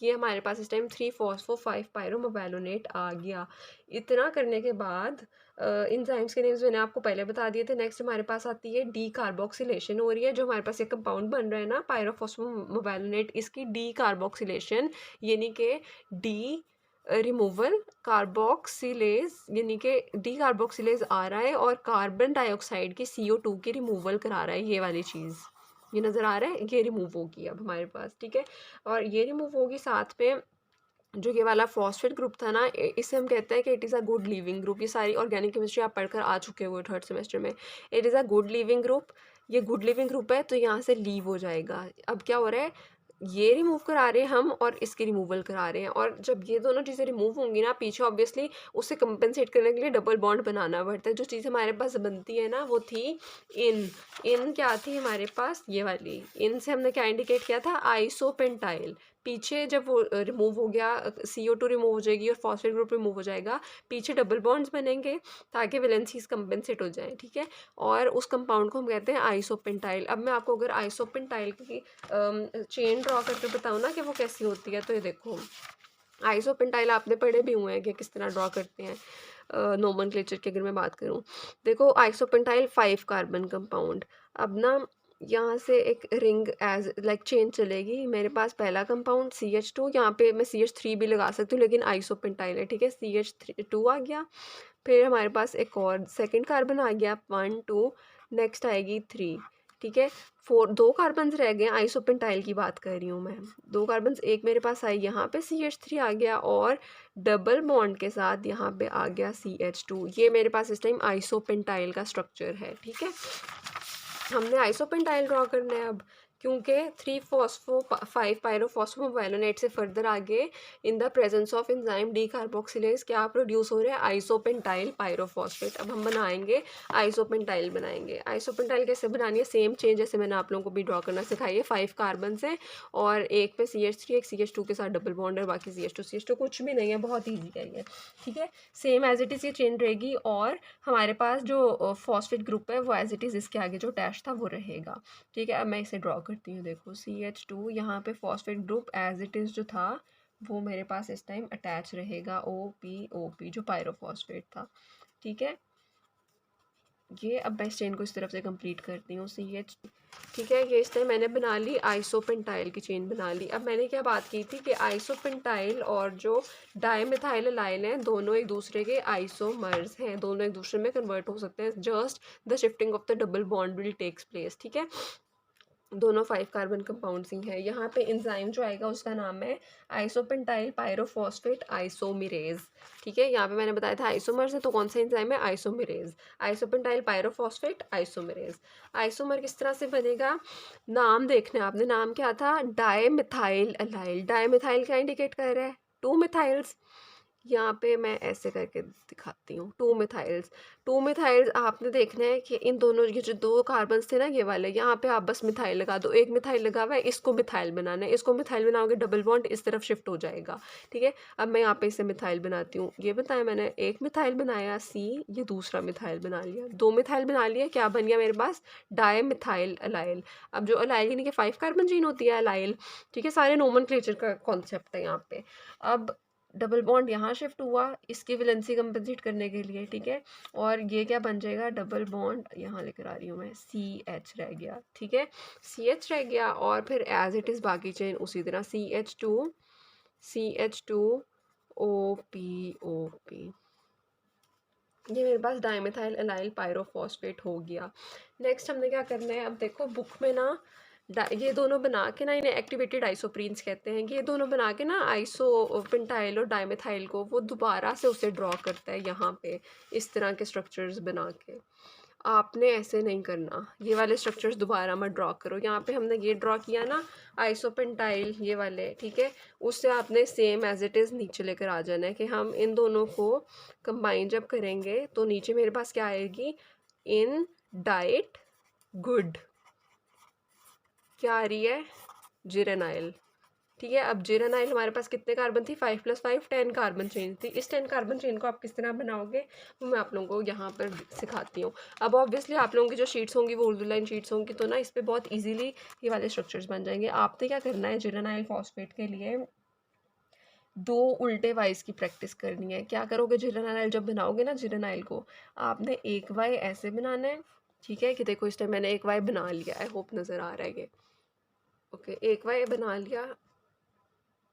ये हमारे पास इस टाइम 3 फॉस्फो 5 पायरोमोवेलोनेट आ गया। इतना करने के बाद इंजाइम्स के नेम्स मैंने आपको पहले बता दिए थे। नेक्स्ट हमारे पास आती है डी कार्बोक्सिलेशन हो रही है। जो हमारे पास एक कंपाउंड बन रहा है ना पायरोफॉस्फोमोवेलोनेट, इसकी डी कार्बोक्सिलेशन यानी कि डी रिमूवल, कार्बोक्सिलेज यानी कि डी कार्बोक्सिलेज आ रहा है और कार्बन डाइऑक्साइड की CO2 की रिमूवल करा रहा है। ये वाली चीज़ ये नज़र आ रहा है, ये रिमूव होगी अब हमारे पास, ठीक है। और ये रिमूव होगी, साथ में जो ये वाला फॉस्फेट ग्रुप था ना, इसे हम कहते हैं कि it is a good leaving group. ये सारी ऑर्गेनिक केमिस्ट्री आप पढ़कर आ चुके हो 3rd सेमेस्टर में। It is a good leaving group, ये गुड लिविंग ग्रुप है, तो यहाँ से लीव हो जाएगा। अब क्या हो रहा है, ये रिमूव करा रहे हैं हम और इसकी रिमूवल करा रहे हैं, और जब ये दोनों चीज़ें रिमूव होंगी ना, पीछे ऑब्वियसली उससे कंपेंसेट करने के लिए डबल बॉन्ड बनाना पड़ता है। जो चीज़ हमारे पास बनती है ना वो थी इन क्या थी हमारे पास, ये वाली इन से हमने क्या इंडिकेट किया था, आइसोपेंटाइल। पीछे जब वो रिमूव हो गया, CO2 रिमूव हो जाएगी और फॉस्फेट ग्रुप रिमूव हो जाएगा, पीछे डबल बॉन्ड्स बनेंगे ताकि वैलेंसीज कंपेंसेट हो जाए, ठीक है। और उस कंपाउंड को हम कहते हैं आइसोपेंटाइल। अब मैं आपको अगर आइसोपेंटाइल की चेन ड्रॉ करके बताऊँ ना कि वो कैसी होती है, तो ये देखो आइसोपेंटाइल आपने पढ़े भी हुए हैं कि किस तरह ड्रॉ करते हैं। नोमेनक्लेचर की अगर मैं बात करूँ, देखो आइसोपेंटाइल 5 कार्बन कंपाउंड। अब ना यहाँ से एक रिंग एज लाइक चेन चलेगी। मेरे पास पहला कंपाउंड CH2, यहाँ पे मैं CH3 भी लगा सकती हूँ लेकिन आइसोपेंटाइल है, ठीक है। CH2 आ गया, फिर हमारे पास एक और सेकंड कार्बन आ गया 1 2, नेक्स्ट आएगी 3, ठीक है। 4 2 कार्बन्स रह गए, आइसोपेंटाइल की बात कर रही हूँ मैं। 2 कार्बन्स एक मेरे पास आई, यहाँ पे CH3 आ गया और डबल बॉन्ड के साथ यहाँ पे आ गया CH2। ये मेरे पास इस टाइम आइसोपेंटाइल का स्ट्रक्चर है, ठीक है। हमने आइसोपेंटाइल ड्रॉ करना है अब, क्योंकि 3 फॉस्फो 5 पायरोफॉस्फोवाइलोनेट से फर्दर आगे इन the presence of enzyme D carboxylase क्या प्रोड्यूस हो रहा है, आइसोपेंटाइल पायरोफॉस्फेट। अब हम बनाएंगे आइसोपेंटाइल, बनाएंगे आइसोपेंटाइल कैसे बनानी है, सेम चेंज जैसे मैंने आप लोगों को भी ड्रॉ करना सिखाई है। 5 कार्बन है और एक पे CH3, एक CH2 के साथ डबल बॉन्ड है, बाकी CH2 कुछ भी नहीं है, बहुत ईजी है ये, ठीक है। सेम एज इट इज़ ये चेन रहेगी और हमारे पास जो फॉस्फेट ग्रुप है वो एज इट इज़ इसके आगे जो डैश था वो रहेगा, ठीक है। अब मैं इसे ड्रॉ करती हूँ, देखो CH2, यहाँ पे phosphate group as it is जो था वो मेरे पास इस टाइम अटैच रहेगा, OP जो पायरोफॉस्फेट था, ठीक है। ये अब मैं इस चेन को इस तरफ से कंप्लीट करती हूँ, CH, ठीक है। ये इस टाइम मैंने बना ली, आइसोपेंटाइल की चेन बना ली। अब मैंने क्या बात की थी कि आइसोपेंटाइल और जो डायमिथाइल एलाइल हैं दोनों एक दूसरे के आइसोमर्स हैं, दोनों एक दूसरे में कन्वर्ट हो सकते हैं, just the shifting of the double bond will takes place, ठीक है। दोनों 5 कार्बन कंपाउंड्स ही हैं। यहाँ पे एंजाइम जो आएगा उसका नाम है आइसोपेंटाइल पायरोफॉस्फेट आइसोमिरेज, ठीक है। यहाँ पे मैंने बताया था आइसोमर्स है, तो कौन सा एंजाइम है, आइसोमिरेज, आइसोपेंटाइल पायरोफॉस्फेट आइसोमिरेज। आइसोमर किस तरह से बनेगा, नाम देखना है आपने, नाम क्या था, डायमिथाइल एलाइल। डायमिथाइल क्या इंडिकेट कर रहा है, 2 मिथाइल्स। यहाँ पे मैं ऐसे करके दिखाती हूँ, 2 मिथाइल्स। 2 मिथाइल्स आपने देखना है कि इन दोनों, ये जो 2 कार्बन्स थे ना ये वाले, यहाँ पे आप बस मिथाइल लगा दो, एक मिथाइल लगा हुआ है, इसको मिथाइल बनाना है, इसको मिथाइल बनाओगे डबल बॉन्ड इस तरफ शिफ्ट हो जाएगा, ठीक है। अब मैं यहाँ पे इसे मिथाइल बनाती हूँ, ये बताया मैंने, एक मिथाइल बनाया C, ये दूसरा मिथाइल बना लिया, 2 मिथाइल बना लिया, क्या बन गया मेरे पास, डायमिथाइल एलाइल। अब जो एलाइल यानी कि 5 कार्बन चेन होती है एलाइल, ठीक है, सारे नोमेनक्लेचर का कॉन्सेप्ट है यहाँ पे। अब डबल बॉन्ड यहाँ शिफ्ट हुआ इसकी वैलेंसी कंपनसेट करने के लिए, ठीक है। और ये क्या बन जाएगा, डबल बॉन्ड यहाँ लेकर आ रही हूँ मैं, CH रह गया, ठीक है, CH रह गया। और फिर एज इट इज़ बाकी चेन उसी तरह CH2 OP ये मेरे पास डाइमेथाइल एलाइल पायरोफॉस्फेट हो गया। नेक्स्ट हमने क्या करना है, अब देखो बुक में ना ये दोनों बना के ना, इन्हें एक्टिवेटेड आइसोप्रीन्स कहते हैं, ये दोनों बना के ना आइसोपेंटाइल और डाइमेथाइल को वो दोबारा से उसे ड्रॉ करता है यहाँ पे, इस तरह के स्ट्रक्चर्स बना के। आपने ऐसे नहीं करना, ये वाले स्ट्रक्चर्स दोबारा मत ड्रॉ करो। यहाँ पे हमने ये ड्रॉ किया ना आइसोपेंटाइल ये वाले, ठीक है, उससे आपने सेम एज इट इज़ नीचे लेकर आ जाना है कि हम इन दोनों को कंबाइन जब करेंगे तो नीचे मेरे पास क्या आएगी, इन डाइट गुड, क्या आ रही है, जिरेनाइल, ठीक है। अब जिरेनाइल हमारे पास कितने कार्बन थी, 5 + 5 10 कार्बन चेन थी। इस 10 कार्बन चेन को आप किस तरह बनाओगे वो मैं आप लोगों को यहाँ पर सिखाती हूँ। अब ऑब्वियसली आप लोगों की जो शीट्स होंगी वो उर्दू लाइन शीट्स होंगी, तो ना इस पर बहुत ईजिली ये वाले स्ट्रक्चर्स बन जाएंगे। आपने क्या करना है, जिरेनाइल फॉस्फेट के लिए 2 उल्टे वाइज की प्रैक्टिस करनी है। क्या करोगे, जिरेनाइल जब बनाओगे ना जिरेनाइल को, आपने एक वाई ऐसे बनाना है, ठीक है, कि देखो इस टाइम मैंने एक वाई बना लिया, आई होप नज़र आ रहा है ये, ओके, एक वाई बना लिया।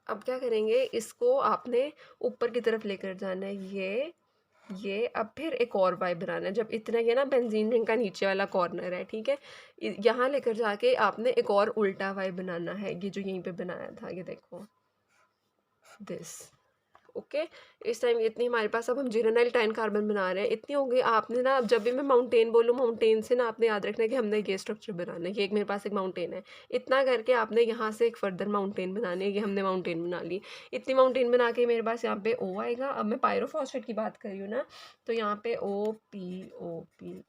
अब क्या करेंगे, इसको आपने ऊपर की तरफ लेकर जाना है, ये अब फिर एक और वाई बनाना है, जब इतना ये ना बेंजीन रिंग का नीचे वाला कॉर्नर है, ठीक है, यहाँ लेकर जाके आपने एक और उल्टा वाई बनाना है, ये जो यहीं पे बनाया था, ये देखो दिस, ओके। इस टाइम इतनी हमारे पास, अब हम जिरेनाइल 10 कार्बन बना रहे हैं, इतनी हो गई। आपने ना अब जब भी मैं माउंटेन बोलूँ, माउंटेन से ना आपने याद रखना है कि हमने ये स्ट्रक्चर बनाना है, ये एक मेरे पास एक माउंटेन है, इतना करके आपने यहाँ से एक फर्दर माउंटेन बनानी है, ये हमने माउंटेन बना ली। इतनी माउंटेन बना के मेरे पास यहाँ पे O आएगा। अब मैं पायरोफॉस्फेट की बात कर रही हूँ ना, तो यहाँ पे OP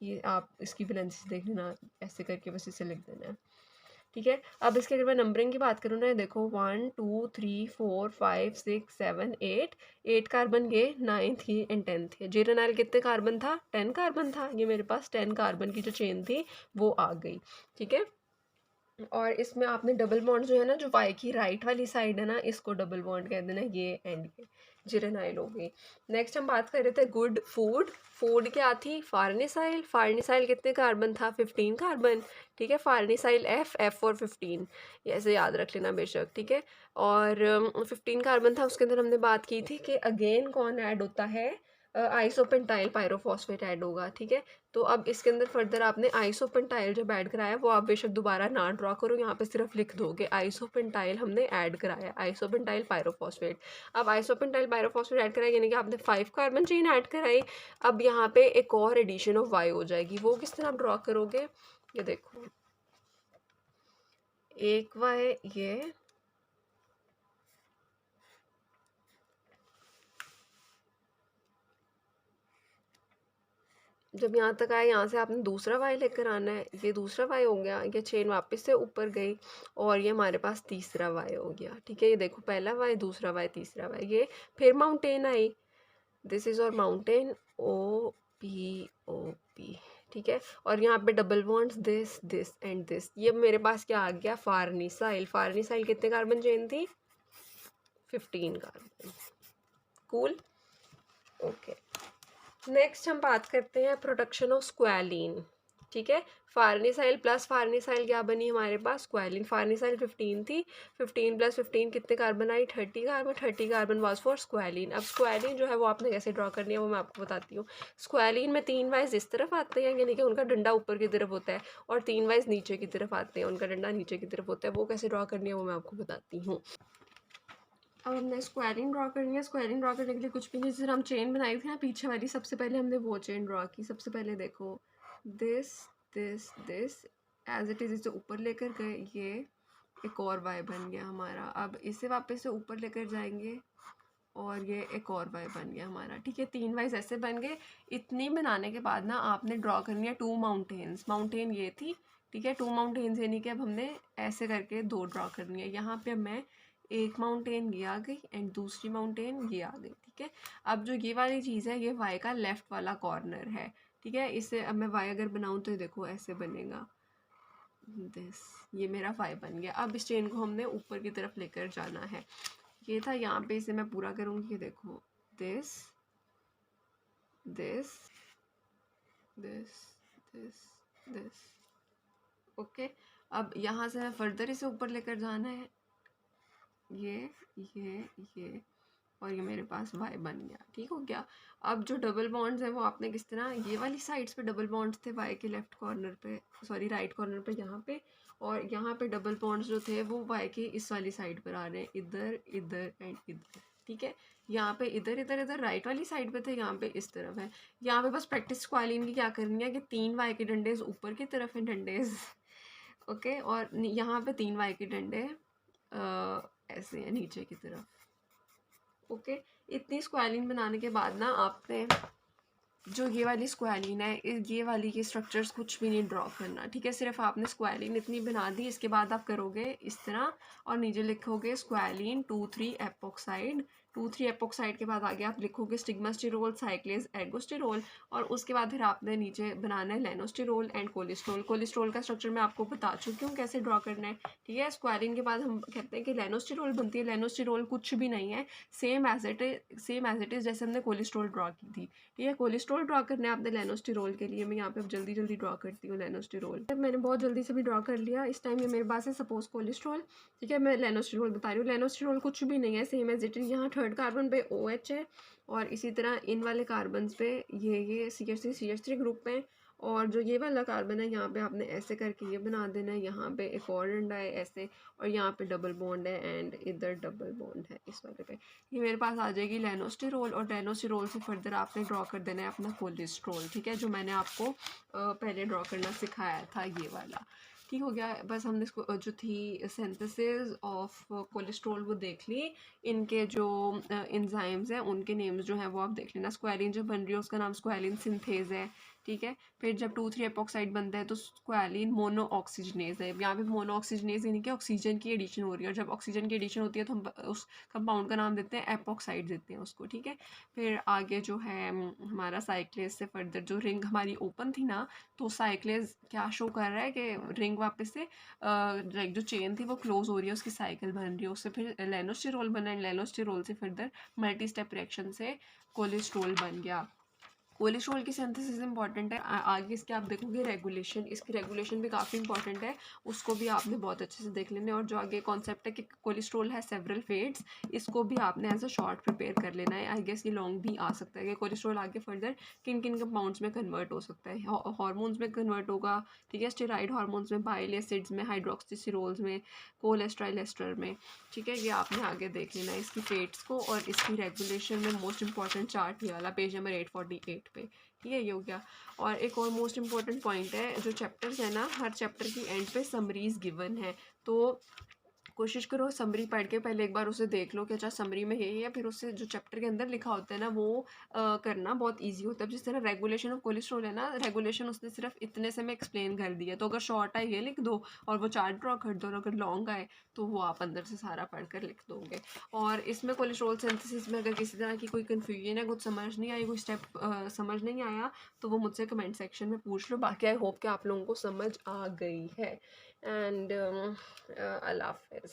ये आप इसकी वैलेंसी देख लेना, ऐसे करके बस इसे लिख देना है, ठीक है। अब इसके अगर मैं नंबरिंग की बात करूँ ना, देखो 1 2 3 4 5 6 7 8, 8 कार्बन ये, 9th ये एंड 10th ये। जीरेनाइल कितने कार्बन था? 10 कार्बन था। ये मेरे पास 10 कार्बन की जो चेन थी वो आ गई। ठीक है। और इसमें आपने डबल बॉन्ड जो है ना, जो वाई की राइट वाली साइड है ना, इसको डबल बॉन्ड कह देना, ये एंड ये जिरेनाइल हो गई। नेक्स्ट हम बात कर रहे थे गुड फूड। फूड क्या थी? फार्निसाइल। फार्निसाइल कितने कार्बन था? 15 कार्बन। ठीक है। फार्निसाइल एफ, एफ और 15, ये ऐसे याद रख लेना बेशक। ठीक है। और 15 कार्बन था, उसके अंदर हमने बात की थी कि अगेन कौन ऐड होता है? आइसोपेंटाइल पायरोफॉस्फेट ऐड होगा। ठीक है। तो अब इसके अंदर फर्दर आपने आइसोपेंटाइल जब ऐड कराया, वो आप बेशक दोबारा ना ड्रॉ करो, यहाँ पे सिर्फ लिख दोगे आइसोपेंटाइल हमने ऐड कराया, आइसोपेंटाइल पायरोफॉस्फेट। अब आइसोपेंटाइल पायरोफॉस्फेट ऐड कराया यानी कि आपने 5 कार्बन चेन ऐड कराई। अब यहाँ पे एक और एडिशन ऑफ वाई हो जाएगी, वो किस तरह आप ड्रॉ करोगे? ये देखो, एक वाई ये, जब यहाँ तक आए, यहाँ से आपने दूसरा वाई लेकर आना है। ये दूसरा वाई हो गया, ये चेन वापस से ऊपर गई और ये हमारे पास तीसरा वाई हो गया। ठीक है। ये देखो, पहला वाई, दूसरा वाई, तीसरा वाई, ये फिर माउंटेन आई। दिस इज और mountain, O P O P. ठीक है। और यहाँ पे double bonds, this this and this. ये मेरे पास क्या आ गया? फार्निसाइल। फार्निसाइल कितने कार्बन चेन थी? 15 कार्बन। कूल। ओके। नेक्स्ट हम बात करते हैं प्रोडक्शन ऑफ स्क्वालिन। ठीक है। फार्निसाइल प्लस फार्निसाइल क्या बनी हमारे पास? स्क्वालिन। फार्निसाइल 15 थी, 15 प्लस 15 कितने carbon I? 30 carbon. 30 carbon was for squalane. अब स्क्वालिन जो है वो आपने कैसे ड्रॉ करनी है वो मैं आपको बताती हूँ। स्क्वालिन में 3 वाइज इस तरफ आते हैं, यानी कि उनका डंडा ऊपर की तरफ होता है, और 3 वाइज नीचे की तरफ आते हैं, उनका डंडा नीचे की तरफ होता है। वो कैसे ड्रॉ करनी है वो मैं आपको बताती हूँ। अब हमने स्क्वायरिंग ड्रॉ करनी है। स्क्वायरिंग ड्रॉ करने के लिए कुछ भी नहीं, जैसे हम चेन बनाई थी ना पीछे वाली, सबसे पहले हमने वो चेन ड्रॉ की। सबसे पहले देखो, this this this, as it is इसे ऊपर लेकर गए, ये एक और वाई बन गया हमारा। अब इसे वापस से ऊपर लेकर जाएंगे और ये एक और वाई बन गया हमारा। ठीक है। 3 वाइज ऐसे बन गए। इतनी बनाने के बाद ना आपने ड्रॉ करनी है 2 माउंटेन्स। माउंटेन ये थी। ठीक है। 2 माउंटेन्स यानी कि अब हमने ऐसे करके 2 ड्रॉ करनी है। यहाँ पे मैं एक माउंटेन ये आ गई एंड दूसरी माउंटेन ये आ गई। ठीक है। अब जो ये वाली चीज़ है, ये वाई का लेफ्ट वाला कॉर्नर है। ठीक है। इससे अब मैं वाई अगर बनाऊँ तो देखो ऐसे बनेगा, दिस, ये मेरा वाई बन गया। अब इस चेन को हमने ऊपर की तरफ लेकर जाना है। ये था, यहाँ पे इसे मैं पूरा करूँगी। ये देखो, this this this this this. Okay. अब यहाँ से मैं फर्दर इसे ऊपर लेकर जाना है, ये ये ये, और ये मेरे पास वाई बन गया। ठीक हो गया। अब जो डबल बॉन्ड्स हैं वो आपने किस तरह, ये वाली साइड्स पे डबल बॉन्ड्स थे वाई के लेफ्ट कॉर्नर पे, सॉरी राइट कॉर्नर पे यहाँ पे, और यहाँ पे डबल बॉन्ड्स जो थे वो वाई के इस वाली साइड पर आ रहे हैं, इधर इधर एंड इधर। ठीक है। यहाँ पे इधर इधर इधर राइट वाली साइड पे थे, यहाँ पे इस तरफ है। यहाँ पे बस प्रैक्टिस स्क्वालिन की क्या करनी है कि 3 वाई के डंडे ऊपर की तरफ हैं, डंडेज। ओके। और यहाँ पे 3 वाई के डंडे ऐसे हैं नीचे की तरफ। ओके। इतनी स्क्वालिन बनाने के बाद ना आपने जो ये वाली स्क्वालिन है, ये वाली के स्ट्रक्चर्स कुछ भी नहीं ड्रॉ करना। ठीक है। सिर्फ आपने स्क्वालिन इतनी बना दी। इसके बाद आप करोगे इस तरह और नीचे लिखोगे स्क्वालिन 2,3 एपोक्साइड। 2,3 एपोक्साइड के बाद आगे आप लिखोगे स्टिग्मास्टिरोल, साइक्लेज, एर्गोस्टिरोल, और उसके बाद फिर आपने नीचे बनाना है लेनोस्टिरोल एंड कोलेस्ट्रोल। कोलेस्ट्रोल का स्ट्रक्चर मैं आपको बता चुकी हूँ कैसे ड्रॉ करना है। ठीक है। स्क्वालिन के बाद हम कहते हैं कि लेनोस्टिरोल बनती है। लेनोस्टिरोल कुछ भी नहीं है, सेम एज इट इज जैसे हमने कोलेस्ट्रोल ड्रॉ की थी। ठीक है। कोलेस्ट्रोल ड्रॉ करना है आपने लेनोस्टिरोल के लिए। मैं यहाँ पे अब जल्दी जल्दी ड्रॉ करती हूँ लेनोस्टिरोल। मैंने बहुत जल्दी से भी ड्रॉ कर लिया। इस टाइम ये मेरे पास है सपोज कोलेस्ट्रोल। ठीक है। मैं लेनोस्टिरोल बता रही हूँ। लेनोस्टिरोल कुछ भी नहीं है, सेम एज इट इज। यहाँ 3rd कार्बन पे OH है, और इसी तरह इन वाले कार्बन पे ये CH3 ग्रुप पे, और जो ये वाला कार्बन है यहाँ पे आपने ऐसे करके ये बना देना है। यहाँ पे एक और डंडा है ऐसे, और यहाँ पे डबल बॉन्ड है एंड इधर डबल बॉन्ड है इस वाले पे। ये मेरे पास आ जाएगी लेनोस्टिरोल, और लेनोस्टिरोल से फर्दर आपने ड्रॉ कर देना है अपना कोलेस्ट्रोल। ठीक है। जो मैंने आपको पहले ड्रॉ करना सिखाया था, ये वाला। ठीक हो गया। बस हमने इसको जो थी सिंथेसिस ऑफ कोलेस्ट्रोल वो देख ली। इनके जो एंजाइम्स हैं उनके नेम्स जो हैं वो आप देख लेना। स्क्वालिन जो बन रही है उसका नाम स्क्वालिन सिंथेज है। ठीक है। फिर जब 2,3 एपॉक्साइड बनता है तो स्क्वालिन मोनो ऑक्सीजनेज है। यहाँ पे मोनो ऑक्सीजनेज यानी कि ऑक्सीजन की एडिशन हो रही है, और जब ऑक्सीजन की एडिशन होती है तो हम उस कंपाउंड का नाम देते हैं एपॉक्साइड देते हैं उसको, ठीक है। फिर आगे जो है हमारा साइक्लेज से फर्दर जो रिंग हमारी ओपन थी ना, तो साइक्लेज क्या शो कर रहा है कि रिंग वापस से जो चेन थी वो क्लोज हो रही है, उसकी साइकिल बन रही है। उससे फिर लेनोस्टिरोल बना, लेनोस्टिरोल से फर्दर मल्टी स्टेप रिएक्शन से कोलेस्ट्रोल बन गया। कोलेस्ट्रॉल की सिंथेसिस इंपॉर्टेंट है। आगे इसके आप देखोगे रेगुलेशन, इसकी रेगुलेशन भी काफ़ी इंपॉर्टेंट है, उसको भी आपने बहुत अच्छे से देख लेना है। और जो आगे कॉन्सेप्ट है कि कोलेस्ट्रॉल है सेवरल फेट्स, इसको भी आपने एज अ शॉर्ट प्रिपेयर कर लेना है। आई गेस ये लॉन्ग भी आ सकता है कि कोलेस्ट्रॉल आगे फर्दर किन किन कंपाउंड्स में कन्वर्ट हो सकता है। हार्मोन्स में कन्वर्ट होगा, ठीक है, स्टेरॉइड हार्मोन्स में, बाइल एसिड्स में, हाइड्रोक्सीसिरोल्स में, कोलेस्ट्रॉल एस्टर में, ठीक है। ये आपने आगे देख लेना है इसकी फेट्स को, और इसकी रेगुलेशन में मोस्ट इंपॉर्टेंट चार्ट ये वाला पेज नंबर 848 पे, ठीक है, ये हो गया। और एक और मोस्ट इंपॉर्टेंट पॉइंट है, जो चैप्टर्स है ना, हर चैप्टर की एंड पे समरीज गिवन है, तो कोशिश करो समरी पढ़ के पहले एक बार उसे देख लो कि अच्छा समरी में ये है, फिर उससे जो चैप्टर के अंदर लिखा होता है ना वो करना बहुत इजी होता है। जिस तरह रेगुलेशन ऑफ कोलेस्ट्रॉल है ना, रेगुलेशन उसने सिर्फ इतने से में एक्सप्लेन कर दिया, तो अगर शॉर्ट आए ये लिख दो और वो चार्ट ड्रॉ कर दो, और अगर लॉन्ग आए तो वो आप अंदर से सारा पढ़ कर लिख दोगे। और इसमें कोलेस्ट्रॉल सिंथेसिस में अगर किसी तरह की कोई कन्फ्यूजन है, कुछ समझ नहीं आई, कोई स्टेप समझ नहीं आया, तो वो मुझसे कमेंट सेक्शन में पूछ लो। बाकी आई होप कि आप लोगों को समझ आ गई है। एंड अल्लाह हाफिज़।